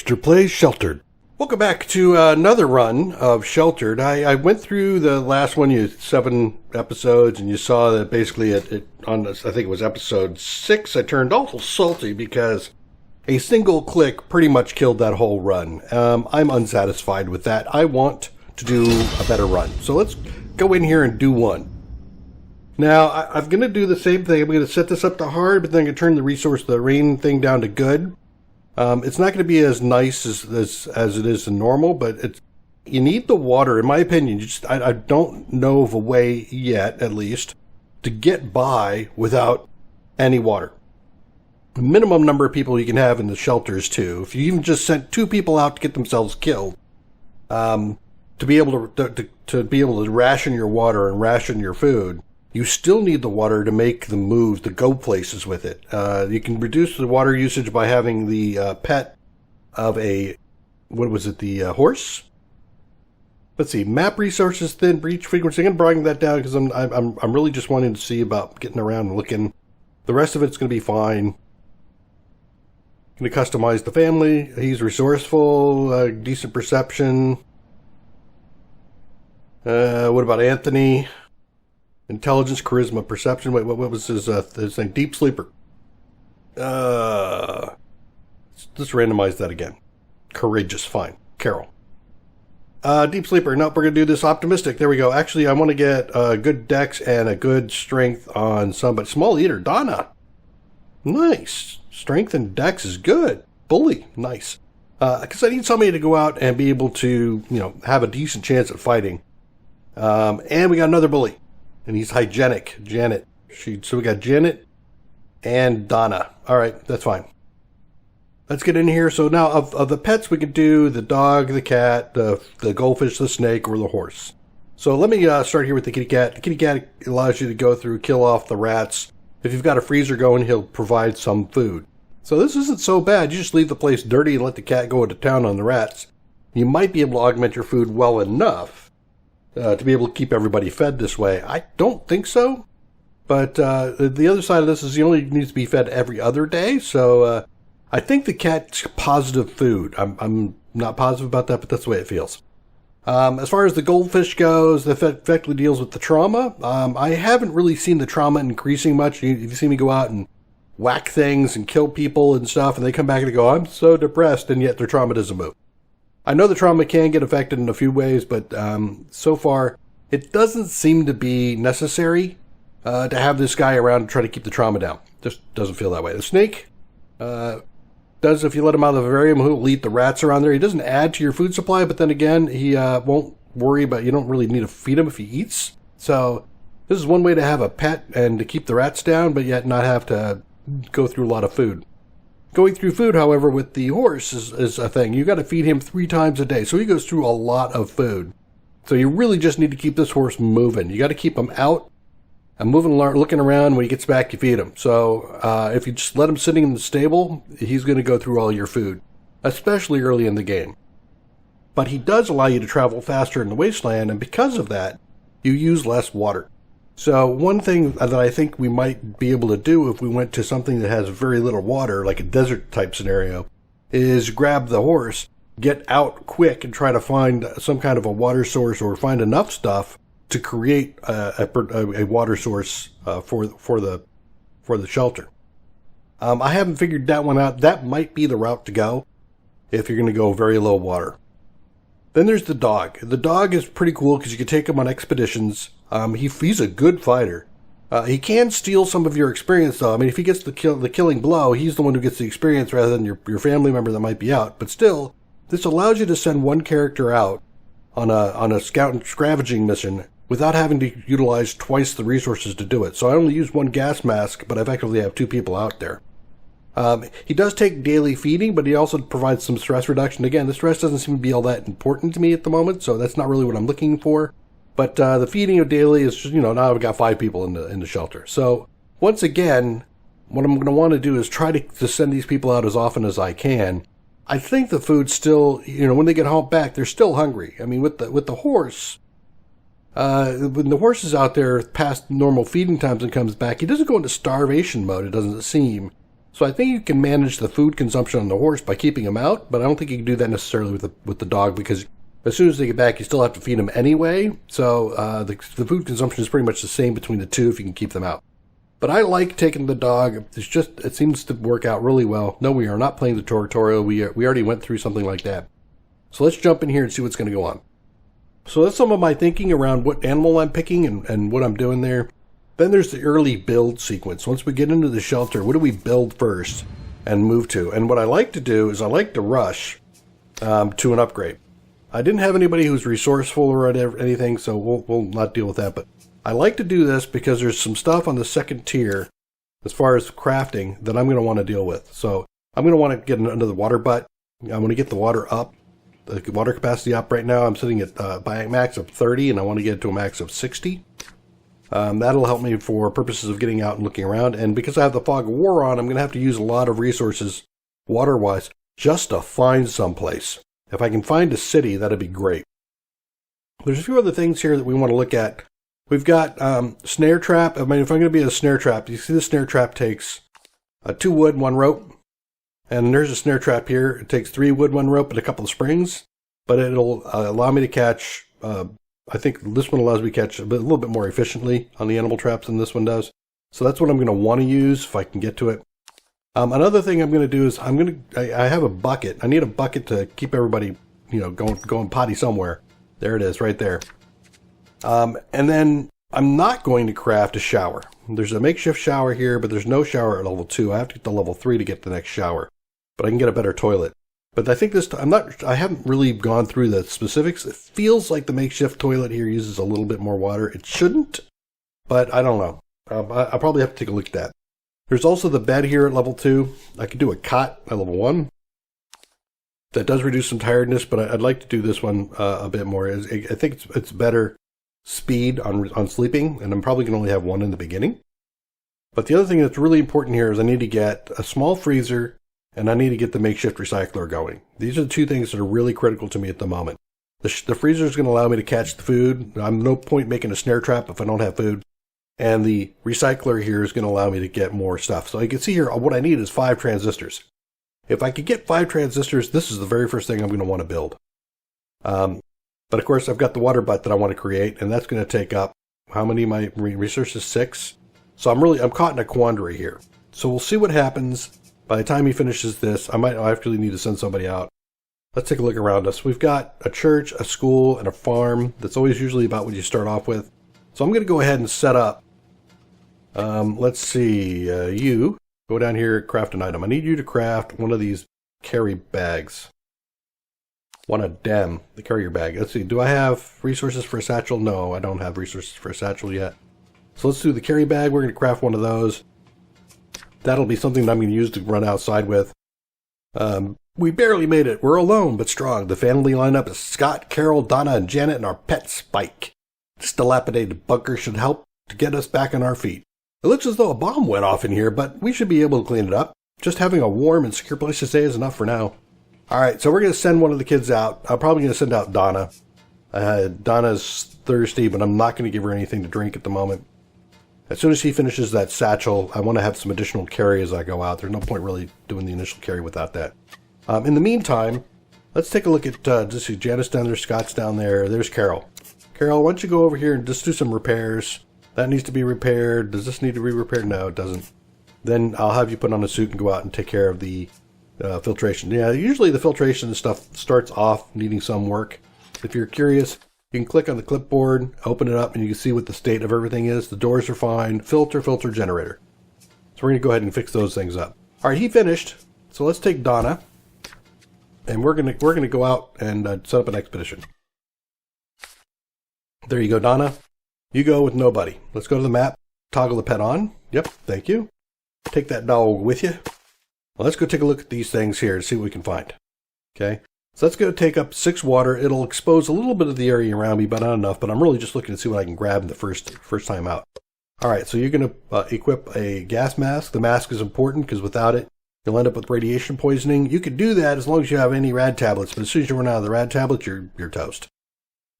Dextor Plays Sheltered. Welcome back to another run of Sheltered. I went through the last one, 7 episodes, and you saw that basically on this, I think it was episode 6, I turned awful salty because a single click pretty much killed that whole run. I'm unsatisfied with that. I want to do a better run. So let's go in here and do one. Now, I'm going to do the same thing. I'm going to set this up to hard, but then I'm going to turn the rain thing down to good. It's not going to be as nice as it is in normal, but you need the water, in my opinion. I don't know of a way yet, at least, to get by without any water. The minimum number of people you can have in the shelters, too. If you even just sent 2 people out to get themselves killed, to be able to ration your water and ration your food, you still need the water to make the move, to go places with it. You can reduce the water usage by having the pet of the horse? Let's see, map resources, thin, breach frequency. I'm going to bring that down because I'm really just wanting to see about getting around and looking. The rest of it's going to be fine. Going to customize the family. He's resourceful, decent perception. What about Anthony? Intelligence, charisma, perception. Wait, what was his name? Deep sleeper. Let's randomize that again. Courageous, fine. Carol. Deep sleeper. Nope, we're going to do this optimistic. There we go. Actually, I want to get a good dex and a good strength on somebody. Small eater. Donna. Nice. Strength and dex is good. Bully. Nice. Because I need somebody to go out and be able to, have a decent chance at fighting. And we got another bully. And he's hygienic. Janet. So we got Janet and Donna. All right, that's fine. Let's get in here. So now of the pets, we could do the dog, the cat, the goldfish, the snake, or the horse. So let me start here with the kitty cat. The kitty cat allows you to go through, kill off the rats. If you've got a freezer going, he'll provide some food. So this isn't so bad. You just leave the place dirty and let the cat go into town on the rats. You might be able to augment your food well enough to be able to keep everybody fed this way. I don't think so. But the other side of this is he only needs to be fed every other day. So I think the cat's positive food. I'm not positive about that, but that's the way it feels. As far as the goldfish goes, that effectively deals with the trauma. I haven't really seen the trauma increasing much. You see me go out and whack things and kill people and stuff, and they come back and they go, I'm so depressed, and yet their trauma doesn't move. I know the trauma can get affected in a few ways, but so far, it doesn't seem to be necessary to have this guy around to try to keep the trauma down. Just doesn't feel that way. The snake does, if you let him out of the vivarium, he'll eat the rats around there. He doesn't add to your food supply, but then again, he won't worry about, you don't really need to feed him if he eats. So this is one way to have a pet and to keep the rats down, but yet not have to go through a lot of food. Going through food, however, with the horse is a thing. You got to feed him 3 times a day, so he goes through a lot of food. So you really just need to keep this horse moving. You got to keep him out and moving, looking around. When he gets back, you feed him. So if you just let him sitting in the stable, he's going to go through all your food, especially early in the game. But he does allow you to travel faster in the wasteland, and because of that, you use less water. So one thing that I think we might be able to do if we went to something that has very little water, like a desert type scenario, is grab the horse, get out quick and try to find some kind of a water source or find enough stuff to create a water source for the shelter. I haven't figured that one out. That might be the route to go if you're going to go very low water. Then there's the dog. The dog is pretty cool because you can take him on expeditions. He's a good fighter. He can steal some of your experience, though. I mean, if he gets the killing blow, he's the one who gets the experience rather than your family member that might be out. But still, this allows you to send one character out on a scout and scavenging mission without having to utilize twice the resources to do it. So I only use 1 gas mask, but I effectively have 2 people out there. He does take daily feeding, but he also provides some stress reduction. Again, the stress doesn't seem to be all that important to me at the moment, so that's not really what I'm looking for. But the feeding of daily is just, now I've got 5 people in the shelter. So once again, what I'm going to want to do is try to send these people out as often as I can. I think the food still, when they get home back, they're still hungry. I mean, with the horse, when the horse is out there past normal feeding times and comes back, he doesn't go into starvation mode, it doesn't seem. So I think you can manage the food consumption on the horse by keeping him out, but I don't think you can do that necessarily with the dog, because as soon as they get back, you still have to feed them anyway. So the food consumption is pretty much the same between the two if you can keep them out. But I like taking the dog. It seems to work out really well. No, we are not playing the tutorial. We already went through something like that. So let's jump in here and see what's going to go on. So that's some of my thinking around what animal I'm picking and what I'm doing there. Then there's the early build sequence. Once we get into the shelter, what do we build first and move to? And what I like to do is I like to rush to an upgrade. I didn't have anybody who's resourceful or anything, so we'll not deal with that. But I like to do this because there's some stuff on the second tier as far as crafting that I'm going to want to deal with. So I'm going to want to get under the water butt. I want to get the water up, the water capacity up. Right now I'm sitting at by a max of 30, and I want to get it to a max of 60. That'll help me for purposes of getting out and looking around. And because I have the fog of war on, I'm going to have to use a lot of resources water-wise just to find someplace. If I can find a city, that'd be great. There's a few other things here that we want to look at. We've got snare trap. I mean, if I'm going to be a snare trap, you see the snare trap takes 2 wood, 1 rope. And there's a snare trap here. It takes 3 wood, 1 rope, and a couple of springs. But it'll allow me to catch... I think this one allows me to catch a little bit more efficiently on the animal traps than this one does. So that's what I'm going to want to use if I can get to it. Another thing I'm going to do is I have a bucket. I need a bucket to keep everybody, going potty somewhere. There it is, right there. And then I'm not going to craft a shower. There's a makeshift shower here, but there's no shower at level 2. I have to get to level 3 to get the next shower. But I can get a better toilet. But I think I haven't really gone through the specifics. It feels like the makeshift toilet here uses a little bit more water. It shouldn't, but I don't know. I'll probably have to take a look at that. There's also the bed here at level 2. I could do a cot at level 1. That does reduce some tiredness, but I'd like to do this one a bit more. I think it's better speed on sleeping, and I'm probably going to only have 1 in the beginning. But the other thing that's really important here is I need to get a small freezer, and I need to get the makeshift recycler going. These are the 2 things that are really critical to me at the moment. The freezer is going to allow me to catch the food. I'm no point making a snare trap if I don't have food. And the recycler here is going to allow me to get more stuff. So you can see here, what I need is 5 transistors. If I could get 5 transistors, this is the very first thing I'm going to want to build. But of course, I've got the water butt that I want to create, and that's going to take up, how many of my resources? 6. So I'm caught in a quandary here. So we'll see what happens. By the time he finishes this, I actually need to send somebody out. Let's take a look around us. We've got a church, a school, and a farm. That's always usually about what you start off with. So I'm going to go ahead and set up. Let's see. You go down here, craft an item. I need you to craft one of these carry bags. One of them, the carrier bag. Let's see. Do I have resources for a satchel? No, I don't have resources for a satchel yet. So let's do the carry bag. We're going to craft one of those. That'll be something that I'm going to use to run outside with. We barely made it. We're alone but strong. The family lineup is Scott, Carol, Donna, and Janet, and our pet Spike. This dilapidated bunker should help to get us back on our feet. It looks as though a bomb went off in here, but we should be able to clean it up. Just having a warm and secure place to stay is enough for now. Alright, so we're going to send one of the kids out. I'm probably going to send out Donna. Donna's thirsty, but I'm not going to give her anything to drink at the moment. As soon as he finishes that satchel, I want to have some additional carry as I go out. There's no point really doing the initial carry without that. In the meantime, let's take a look at, just see, Janice down there, Scott's down there. There's Carol. Carol, why don't you go over here and just do some repairs? That needs to be repaired. Does this need to be repaired? No, it doesn't. Then I'll have you put on a suit and go out and take care of the filtration. Yeah, usually the filtration stuff starts off needing some work. If you're curious, you can click on the clipboard, open it up, and you can see what the state of everything is. The doors are fine. Filter, generator. So we're going to go ahead and fix those things up. All right, he finished. So let's take Donna, and we're going to go out and set up an expedition. There you go, Donna. You go with nobody. Let's go to the map. Toggle the pet on. Yep, thank you. Take that dog with you. Well, let's go take a look at these things here and see what we can find. Okay. So that's going to take up 6 water. It'll expose a little bit of the area around me, but not enough. But I'm really just looking to see what I can grab in the first time out. All right, so you're going to equip a gas mask. The mask is important because without it, you'll end up with radiation poisoning. You could do that as long as you have any rad tablets, but as soon as you run out of the rad tablets, you're toast.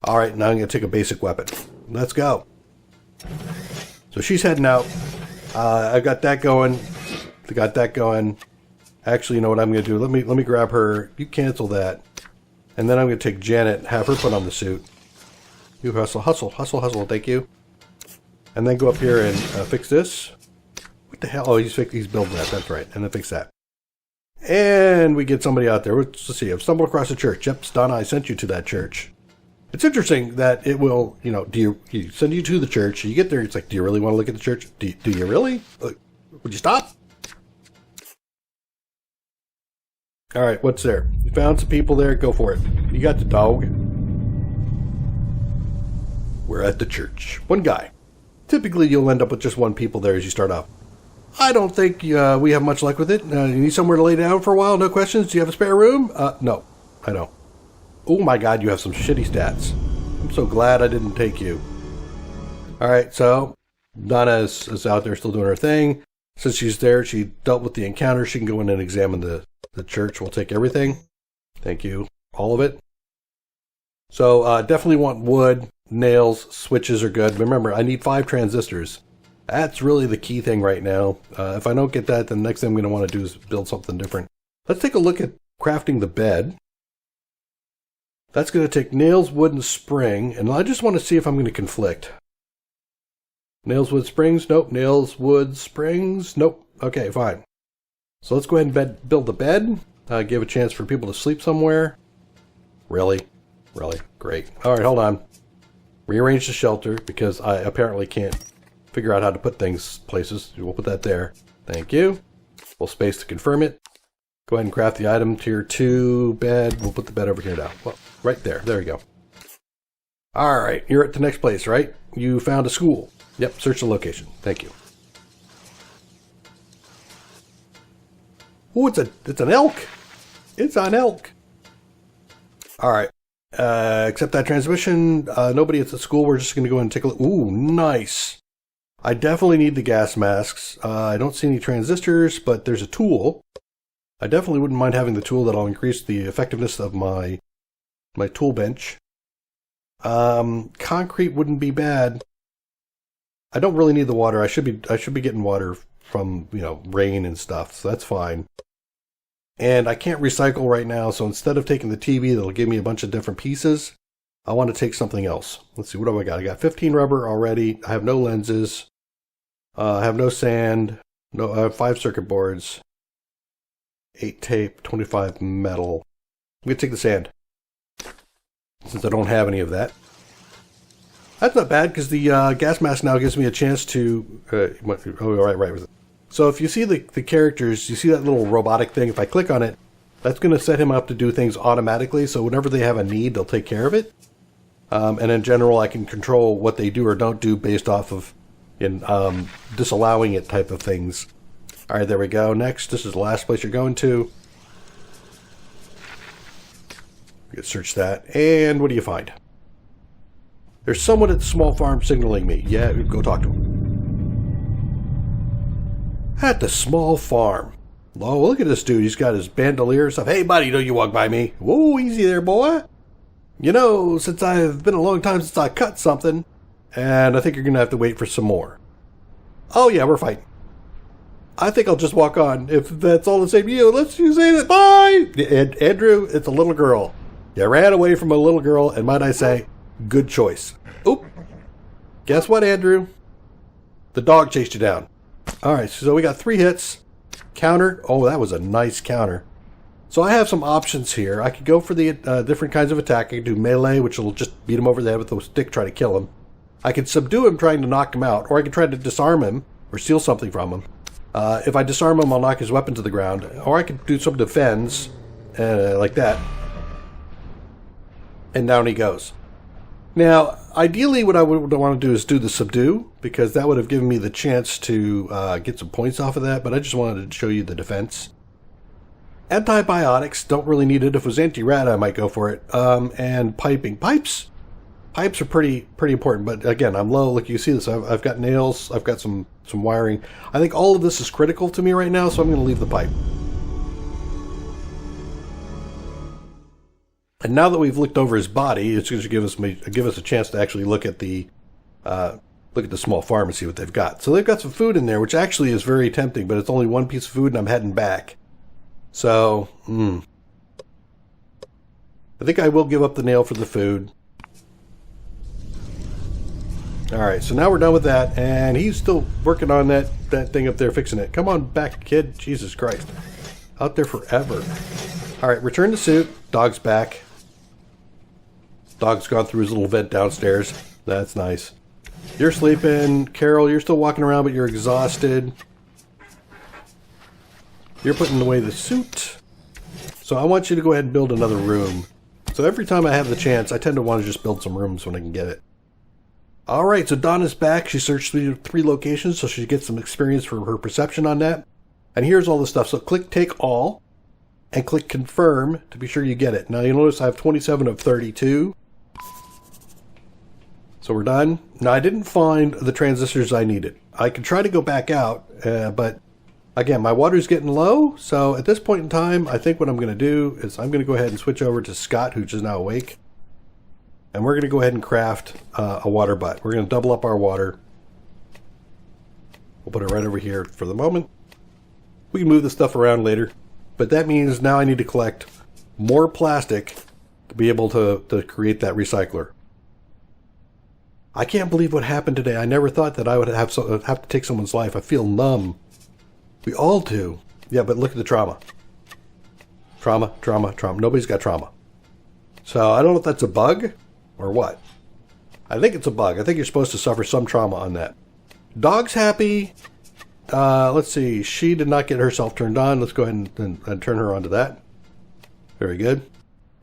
All right, now I'm going to take a basic weapon. Let's go. So she's heading out. I've got that going. got that going. Actually, you know what I'm going to do? Let me grab her. You cancel that. And then I'm going to take Janet and have her put on the suit. You hustle, hustle, hustle, hustle. Thank you. And then go up here and fix this. What the hell? Oh, he's building that. That's right. And then fix that. And we get somebody out there. Let's see. I've stumbled across a church. Yep, Donna, I sent you to that church. It's interesting that it will, you know, you send you to the church. You get there. It's like, do you really want to look at the church? Do you really? Would you stop? All right, what's there? You found some people there. Go for it. You got the dog. We're at the church. One guy. Typically, you'll end up with just one people there as you start off. I don't think we have much luck with it. You need somewhere to lay down for a while? No questions? Do you have a spare room? No, I don't. Oh my God, you have some shitty stats. I'm so glad I didn't take you. All right, so Donna is out there still doing her thing. Since she's there, she dealt with the encounter. She can go in and examine the church. We'll take everything. Thank you. All of it. So definitely want wood, nails, switches are good. Remember, I need 5 transistors. That's really the key thing right now. If I don't get that, then the next thing I'm going to want to do is build something different. Let's take a look at crafting the bed. That's going to take nails, wood, and spring. And I just want to see if I'm going to conflict. Nails, wood, springs? Nope. Nails, wood, springs? Nope. Okay, fine. So let's go ahead and build the bed. Give a chance for people to sleep somewhere. Really? Really? Great. All right, hold on. Rearrange the shelter because I apparently can't figure out how to put things places. We'll put that there. Thank you. We'll space to confirm it. Go ahead and craft the item tier 2 bed. We'll put the bed over here now. Well, right there. There we go. All right. You're at the next place, right? You found a school. Yep. Search the location. Thank you. Oh, it's an elk. It's an elk. All right. Accept that transmission. Nobody at the school. We're just going to go and take a look. Ooh, nice. I definitely need the gas masks. I don't see any transistors, but there's a tool. I definitely wouldn't mind having the tool that'll increase the effectiveness of my tool bench. Concrete wouldn't be bad. I don't really need the water. I should be getting water from, rain and stuff, so that's fine. And I can't recycle right now, so instead of taking the TV that'll give me a bunch of different pieces, I want to take something else. Let's see, what do I got? I got 15 rubber already. I have no lenses. I have no sand. No, I have 5 circuit boards. 8 tape, 25 metal. I'm going to take the sand, since I don't have any of that. That's not bad, because the gas mask now gives me a chance to... right. So if you see the characters, you see that little robotic thing, if I click on it, that's going to set him up to do things automatically, so whenever they have a need, they'll take care of it. And in general, I can control what they do or don't do based off of disallowing it type of things. All right, there we go. Next, this is the last place you're going to. You can search that. And what do you find? There's someone at the small farm signaling me. Yeah, go talk to him. At the small farm. Oh, look at this dude. He's got his bandolier stuff. Hey, buddy, don't you walk by me. Whoa, easy there, boy. Since I've been a long time since I cut something, and I think you're going to have to wait for some more. Oh, yeah, we're fighting. I think I'll just walk on. If that's all the same to you, let's you say that. Bye! Andrew, it's a little girl. You ran away from a little girl, and might I say, good choice. Oop. Guess what, Andrew? The dog chased you down. All right, so we got 3 hits. Counter. Oh, that was a nice counter. So I have some options here. I could go for the different kinds of attack. I could do melee, which will just beat him over the head with a stick, try to kill him. I could subdue him, trying to knock him out, or I could try to disarm him or steal something from him. If I disarm him, I'll knock his weapon to the ground, or I could do some defense, like that. And down he goes. Now, ideally, what I would want to do is do the subdue, because that would have given me the chance to get some points off of that, but I just wanted to show you the defense. Antibiotics, don't really need it. If it was anti-rat, I might go for it. And piping. Pipes are pretty important, but again, I'm low. Look, you see this. I've got nails. I've got some wiring. I think all of this is critical to me right now, so I'm going to leave the pipe. And now that we've looked over his body, it's going to give us a chance to actually look at the look at the small farm and see what they've got. So they've got some food in there, which actually is very tempting, but it's only one piece of food and I'm heading back. So, I think I will give up the nail for the food. Alright, so now we're done with that, and he's still working on that thing up there, fixing it. Come on back, kid. Jesus Christ. Out there forever. Alright, return to suit. Dog's back. Dog's gone through his little vent downstairs. That's nice. You're sleeping. Carol, you're still walking around, but you're exhausted. You're putting away the suit. So I want you to go ahead and build another room. So every time I have the chance, I tend to want to just build some rooms when I can get it. Alright, so Donna's back. She searched three locations, so she gets some experience for her perception on that. And here's all the stuff. So click Take All, and click Confirm to be sure you get it. Now you'll notice I have 27 of 32. So we're done. Now I didn't find the transistors I needed. I could try to go back out, but again, my water's getting low. So at this point in time, I think what I'm going to do is I'm going to go ahead and switch over to Scott, who's just now awake. And we're going to go ahead and craft a water butt. We're going to double up our water. We'll put it right over here for the moment. We can move this stuff around later. But that means now I need to collect more plastic to be able to create that recycler. I can't believe what happened today. I never thought that I would have to take someone's life. I feel numb. We all do. Yeah, but look at the trauma. Trauma, trauma, trauma. Nobody's got trauma. So I don't know if that's a bug or what. I think it's a bug. I think you're supposed to suffer some trauma on that. Dog's happy. Let's see. She did not get herself turned on. Let's go ahead and turn her on to that. Very good.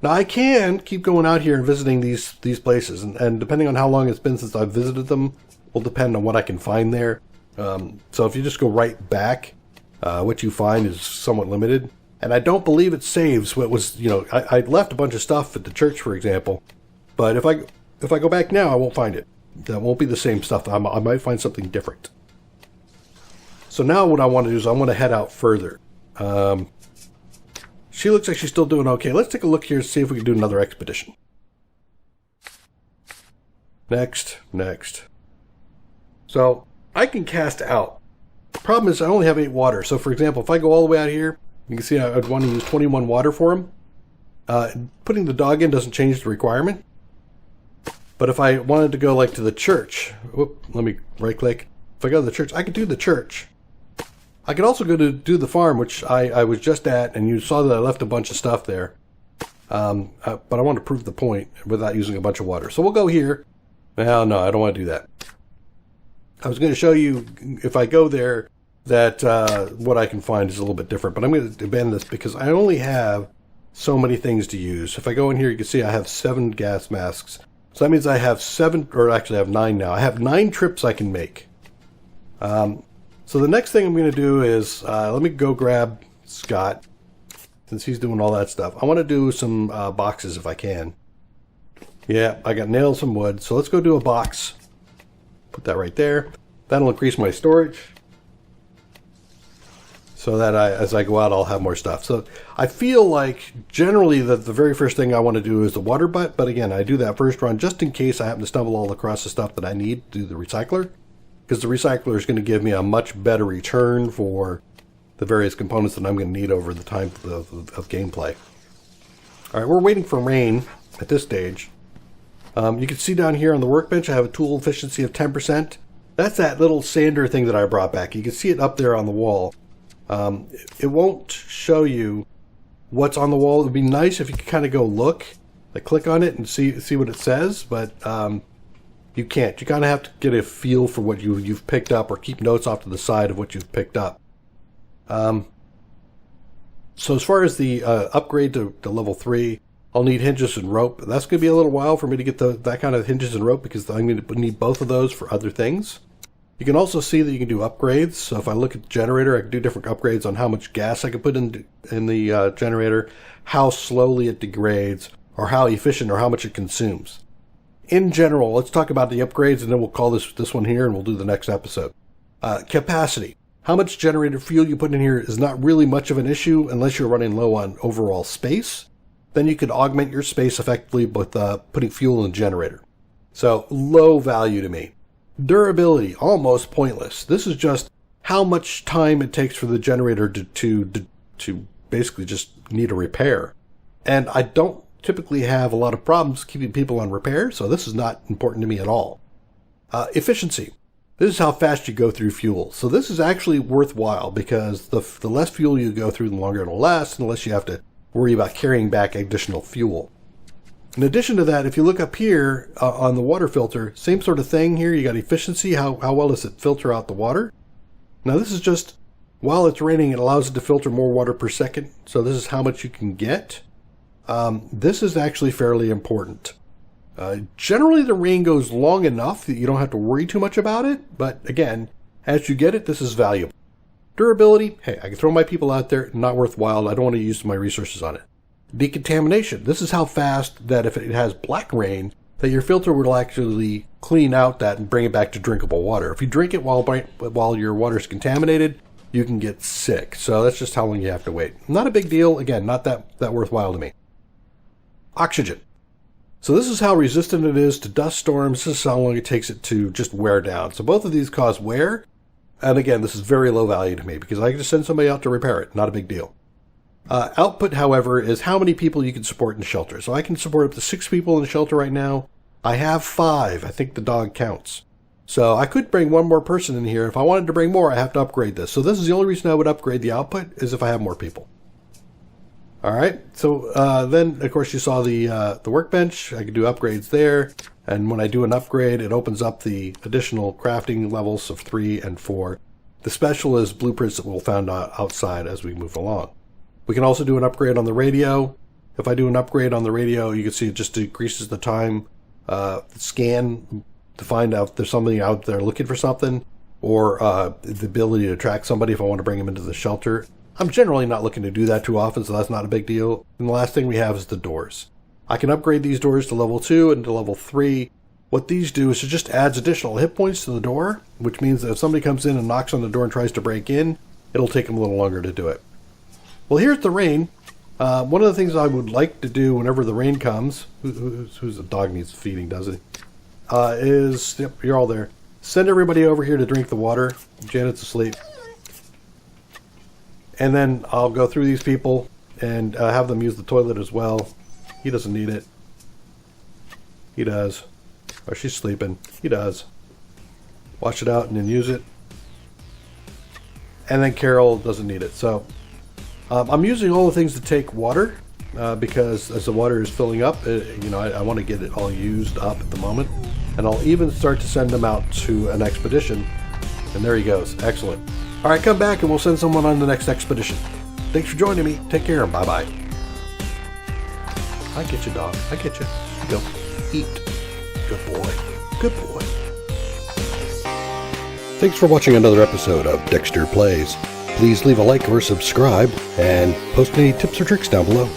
Now I can keep going out here and visiting these places, and depending on how long it's been since I've visited them, will depend on what I can find there. So if you just go right back, what you find is somewhat limited. And I don't believe it saves what was, I left a bunch of stuff at the church, for example. But if I go back now, I won't find it. That won't be the same stuff. I might find something different. So now what I want to do is I want to head out further. She looks like she's still doing okay. Let's take a look here and see if we can do another expedition. Next. So I can cast out. The problem is I only have 8 water. So for example, if I go all the way out here, you can see I'd want to use 21 water for him. Putting the dog in doesn't change the requirement. But if I wanted to go like to the church, let me right click. If I go to the church, I could do the church. I could also go to do the farm, which I was just at, and you saw that I left a bunch of stuff there. But I want to prove the point without using a bunch of water. So we'll go here. Well, no, I don't want to do that. I was going to show you, if I go there, that what I can find is a little bit different. But I'm going to abandon this because I only have so many things to use. If I go in here, you can see I have 7 gas masks. So that means I have 7, or actually I have 9 now. I have 9 trips I can make. So the next thing I'm going to do is, let me go grab Scott, since he's doing all that stuff. I want to do some boxes if I can. Yeah, I got nails and wood, so let's go do a box. Put that right there. That'll increase my storage, so that as I go out, I'll have more stuff. So I feel like generally that the very first thing I want to do is the water butt, but again, I do that first run just in case I happen to stumble all across the stuff that I need to do the recycler. Because the recycler is going to give me a much better return for the various components that I'm going to need over the time of gameplay. Alright, we're waiting for rain at this stage. You can see down here on the workbench I have a tool efficiency of 10%. That's that little sander thing that I brought back. You can see it up there on the wall. It won't show you what's on the wall. It would be nice if you could kind of go look, like click on it and see what it says, but you can't. You kind of have to get a feel for what you've picked up, or keep notes off to the side of what you've picked up. So as far as the upgrade to level 3, I'll need hinges and rope. That's going to be a little while for me to get that kind of hinges and rope, because I'm going to need both of those for other things. You can also see that you can do upgrades. So if I look at the generator, I can do different upgrades on how much gas I can put in the generator, how slowly it degrades, or how efficient or how much it consumes. In general, let's talk about the upgrades, and then we'll call this one here, and we'll do the next episode. Capacity. How much generator fuel you put in here is not really much of an issue unless you're running low on overall space. Then you could augment your space effectively with putting fuel in the generator. So low value to me. Durability, almost pointless. This is just how much time it takes for the generator to basically just need a repair. And I don't typically have a lot of problems keeping people on repair, so this is not important to me at all. Efficiency. This is how fast you go through fuel. So this is actually worthwhile because the less fuel you go through, the longer it'll last, and the less you have to worry about carrying back additional fuel. In addition to that, if you look up here on the water filter, same sort of thing here. You got efficiency. How well does it filter out the water? Now this is just, while it's raining, it allows it to filter more water per second. So this is how much you can get. This is actually fairly important. Generally the rain goes long enough that you don't have to worry too much about it. But again, as you get it, this is valuable. Durability, hey, I can throw my people out there, not worthwhile. I don't want to use my resources on it. Decontamination. This is how fast that if it has black rain, that your filter will actually clean out that and bring it back to drinkable water. If you drink it while your water is contaminated, you can get sick. So that's just how long you have to wait. Not a big deal. Again, not that worthwhile to me. Oxygen. So this is how resistant it is to dust storms. This is how long it takes it to just wear down. So both of these cause wear. And again, this is very low value to me because I can just send somebody out to repair it. Not a big deal. Output, however, is how many people you can support in the shelter. So I can support up to 6 people in the shelter right now. I have 5. I think the dog counts. So I could bring one more person in here. If I wanted to bring more, I have to upgrade this. So this is the only reason I would upgrade the output is if I have more people. All right. So then, of course, you saw the workbench. I can do upgrades there. And when I do an upgrade, it opens up the additional crafting levels of 3 and 4. The special is blueprints that we'll find outside as we move along. We can also do an upgrade on the radio. If I do an upgrade on the radio, you can see it just decreases the time scan to find out if there's somebody out there looking for something, or the ability to track somebody if I want to bring them into the shelter. I'm generally not looking to do that too often, so that's not a big deal. And the last thing we have is the doors. I can upgrade these doors to level 2 and to level 3. What these do is it just adds additional hit points to the door, which means that if somebody comes in and knocks on the door and tries to break in, it'll take them a little longer to do it. Well, here's the rain. One of the things I would like to do whenever the rain comes, who's the dog needs feeding, does it? Is, yep, you're all there. Send everybody over here to drink the water. Janet's asleep. And then I'll go through these people and have them use the toilet as well. He doesn't need it. He does. Oh, she's sleeping. He does. Wash it out and then use it. And then Carol doesn't need it. So I'm using all the things to take water because as the water is filling up, I want to get it all used up at the moment. And I'll even start to send them out to an expedition. And there he goes. Excellent. All right, come back and we'll send someone on the next expedition. Thanks for joining me. Take care and bye-bye. I get you, dog. I get you. Go. Eat. Good boy. Good boy. Thanks for watching another episode of Dextor Plays. Please leave a like or subscribe and post any tips or tricks down below.